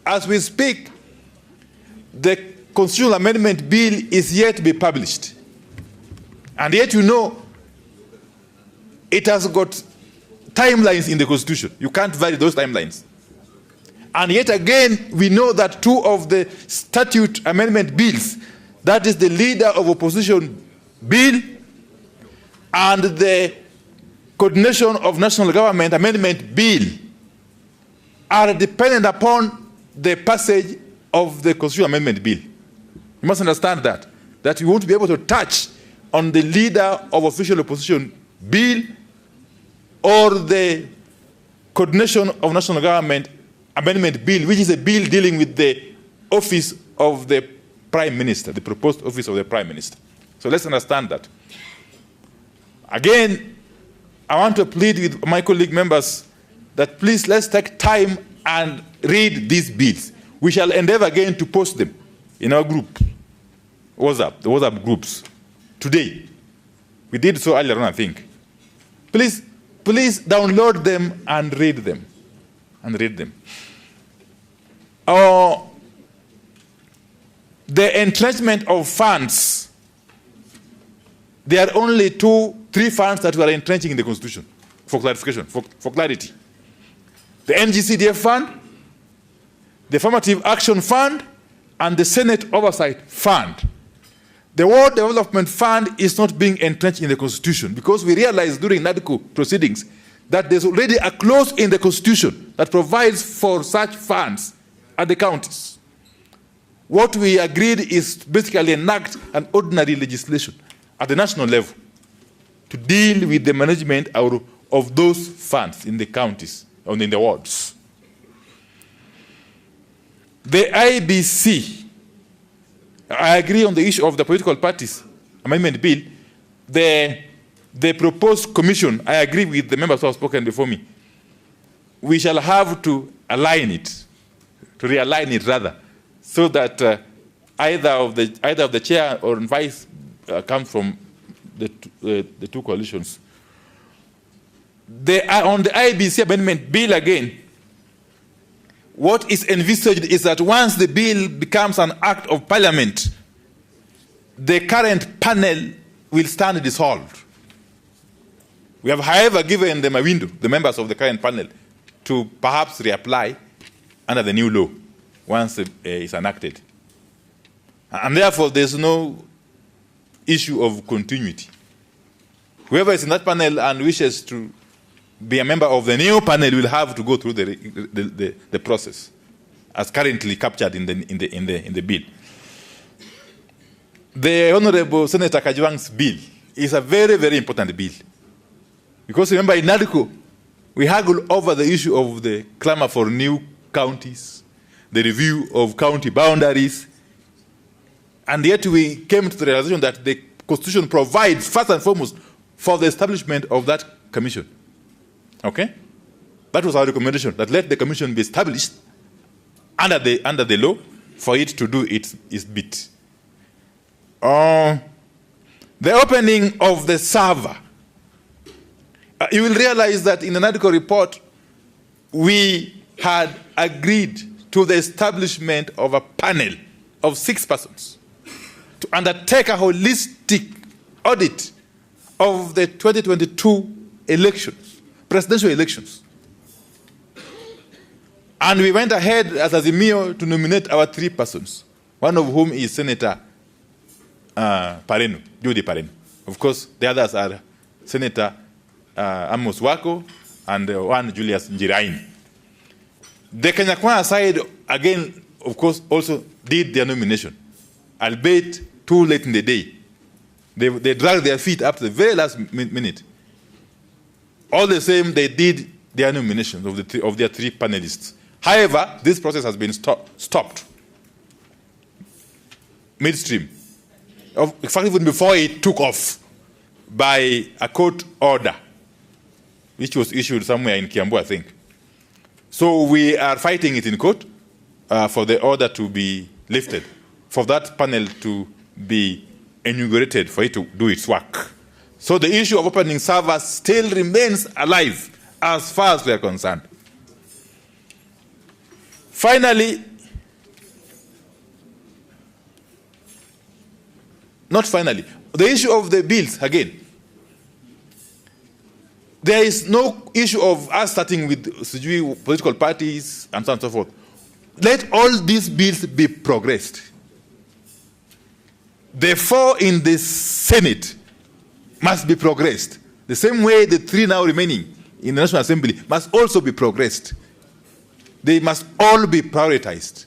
as we speak, the Constitutional Amendment Bill is yet to be published. And yet it has got timelines in the Constitution. You can't vary those timelines. And yet again, we know that two of the statute amendment bills, that is the Leader of Opposition Bill and the Coordination of National Government Amendment Bill, are dependent upon the passage of the Constitutional Amendment Bill. You must understand that you won't be able to touch on the Leader of Official Opposition Bill or the Coordination of National Government Amendment Bill, which is a bill dealing with the office of the Prime Minister, the proposed office of the Prime Minister. So let's understand that. Again, I want to plead with my colleague members that please let's take time and read these bills. We shall endeavor again to post them in our group, the WhatsApp groups, today. We did so earlier on, I think. Please download them and read them. The entrenchment of funds, there are only 3 funds that we are entrenching in the Constitution, for clarification, for clarity. The NGCDF Fund, the Affirmative Action Fund, and the Senate Oversight Fund. The World Development Fund is not being entrenched in the Constitution because we realized during NADCO proceedings that there's already a clause in the Constitution that provides for such funds at the counties. What we agreed is basically enact an ordinary legislation at the national level to deal with the management of those funds in the counties and in the wards. The IBC, I agree on the issue of the political parties amendment bill. The proposed commission, I agree with the members who have spoken before me. We shall have to align it, to realign it rather, so that either of the chair or vice comes from the two coalitions. On the IBC amendment bill again, what is envisaged is that once the bill becomes an act of parliament, the current panel will stand dissolved. We have, however, given them a window, the members of the current panel, to perhaps reapply under the new law once it's enacted. And therefore, there's no issue of continuity. Whoever is in that panel and wishes to be a member of the new panel will have to go through the process as currently captured in the bill. The Honorable Senator Kajwang's bill is a very, very important bill. Because remember, in NADCO, we haggled over the issue of the clamor for new counties, the review of county boundaries, and yet we came to the realization that the Constitution provides, first and foremost, for the establishment of that commission. Okay? That was our recommendation, that let the commission be established under the law for it to do its bit. The opening of the server. You will realize that in the NADCO report, we had agreed to the establishment of a panel of 6 persons to undertake a holistic audit of the 2022 elections, presidential elections. And we went ahead as Azimio to nominate our 3 persons, one of whom is Senator Judy Pareno. Of course, the others are Senator Amos Wako and one Julius Njiraini. The Kenya Kwanza side, again, of course, also did their nomination, albeit too late in the day. They dragged their feet up to the very last minute. All the same, they did their nominations of their 3 panelists. However, this process has been stopped midstream. In fact, even before it took off by a court order, which was issued somewhere in Kiambu, I think. So we are fighting it in court for the order to be lifted, for that panel to be inaugurated, for it to do its work. So the issue of opening servers still remains alive as far as we are concerned. Finally, Not finally. The issue of the bills, again. There is no issue of us starting with political parties and so on and so forth. Let all these bills be progressed. The 4 in the Senate must be progressed. The same way the 3 now remaining in the National Assembly must also be progressed. They must all be prioritized.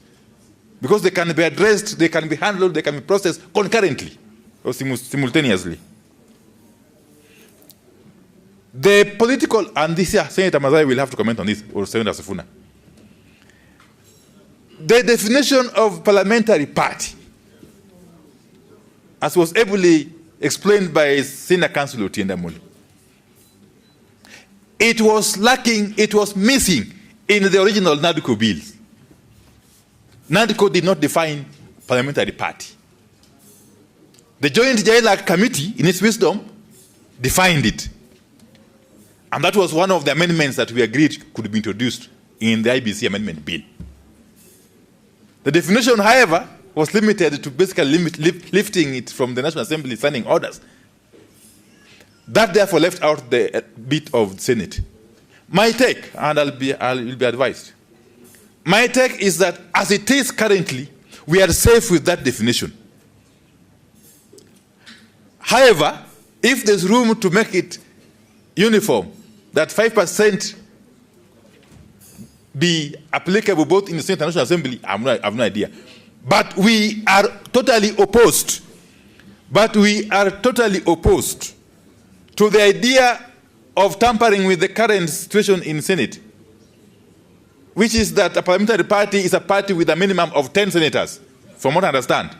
Because they can be addressed, they can be handled, they can be processed concurrently or simultaneously. The political, and this year Senator Wandayi will have to comment on this, or Senator Sifuna. The definition of parliamentary party, as was ably explained by Senior Counsel Otienda Muli, it was lacking, it was missing in the original NADCO bill. NADCO did not define parliamentary party. The Joint JLAC Committee, in its wisdom, defined it. And that was one of the amendments that we agreed could be introduced in the IBC amendment bill. The definition, however, was limited to basically lifting it from the National Assembly signing orders. That therefore left out the bit of the Senate. My take, and I'll be advised, my take is that as it is currently, we are safe with that definition. However, if there's room to make it uniform, that 5% be applicable both in the Senate and National Assembly, I have no idea. But we are totally opposed. But we are totally opposed to the idea of tampering with the current situation in the Senate, which is that a parliamentary party is a party with a minimum of 10 senators, from what I understand.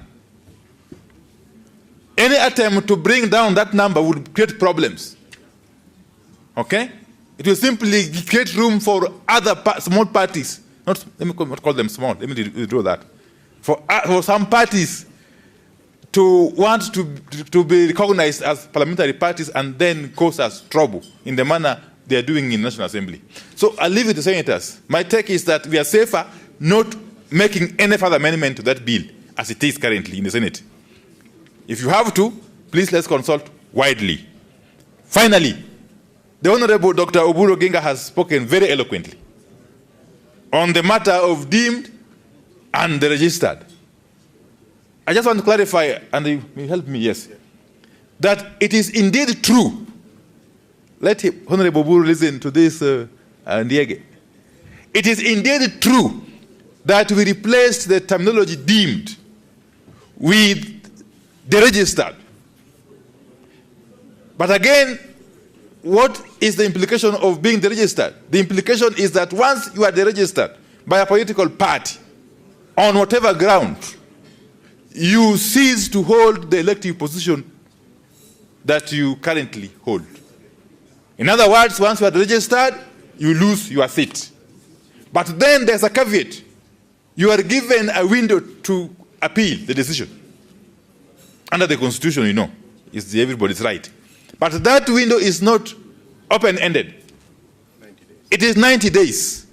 Any attempt to bring down that number would create problems. Okay? It will simply create room for other small parties. Let me call them small. Let me withdraw that. For some parties to want to be recognized as parliamentary parties and then cause us trouble in the manner they are doing in the National Assembly. So I'll leave it to senators. My take is that we are safer not making any further amendment to that bill as it is currently in the Senate. If you have to, please let's consult widely. Finally, the Honorable Dr. Oburu Oginga has spoken very eloquently on the matter of deemed and the registered. I just want to clarify, and you may help me, yes, that it is indeed true. Let Honorable Oburu listen to this, Ndiege. It is indeed true that we replaced the terminology deemed with the registered. But again, what is the implication of being deregistered? The implication is that once you are deregistered by a political party, on whatever ground, you cease to hold the elective position that you currently hold. In other words, once you are registered, you lose your seat. But then there's a caveat. You are given a window to appeal the decision. Under the Constitution, you know, it's everybody's right. But that window is not open-ended. It is 90 days.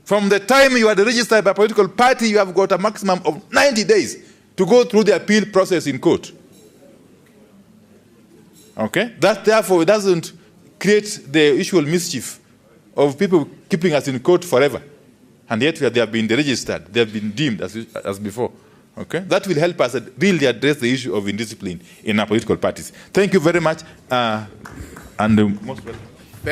From the time you are registered by a political party, you have got a maximum of 90 days to go through the appeal process in court. Okay? That therefore doesn't create the usual mischief of people keeping us in court forever. And yet they have been deregistered, they have been deemed as before. Okay? That will help us really address the issue of indiscipline in our political parties. Thank you very much, and most welcome.